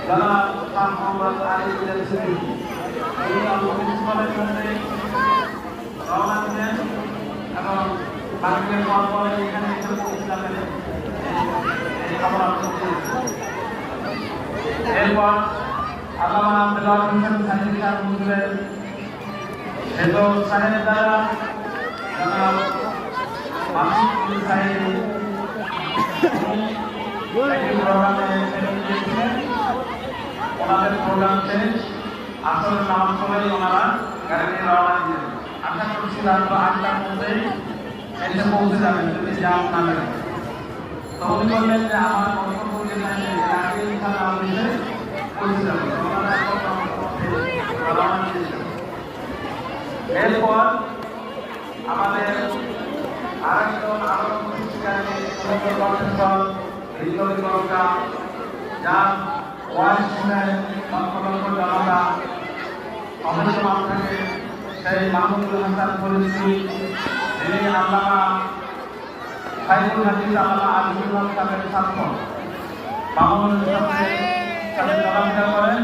যারা শাহ মোহাম্মদ আলী বিন সিদ্দিকী তিনি প্রিন্সিপালের সাথে রওনা দিলেন এবং বাকিদের পর পরে এখানে এসে পৌঁছালেন এই খবর আপনাদের। এরপর আল্লামা আব্দুল্লাহ হোসেন সাহেব সাহেব হুজুরের বেদর সাহেব দ্বারা জনাব মাসুদ সাহেব প্রোগ্রামে ওনাদের প্রোগ্রাম শেষ আসলে নামাজ পড়েই ওনারা গাড়ি নিয়ে রওনা দিলেন। আশা করছি রাত ৮টার মধ্যেই এসে পৌঁছে যাবেন যদি জাম না লাগে। তো উনি বললেন যে আমার বক্তব্য যেখানে আগে ইনশাআল্লাহ আমি এসে পৌঁছে যাবো। ওনারা এখন রওনা দিয়েছেন। এরপর আমাদের আরেকজন আরো শিক্ষার্থী প্রফেসর হৃদয় করকা যার ওয়াইস শুনে লক্ষ লক্ষ জনতা অবশ্যই থাকে সেই মাহমুদুল হাসান ফরিদী যিনি আল্লামা সাইফুল হাদিস আল্লামা আজিজুল হক সাহেবের ছাত্র মামুনুল সাহেবের সাথে চলাফেরা করেন।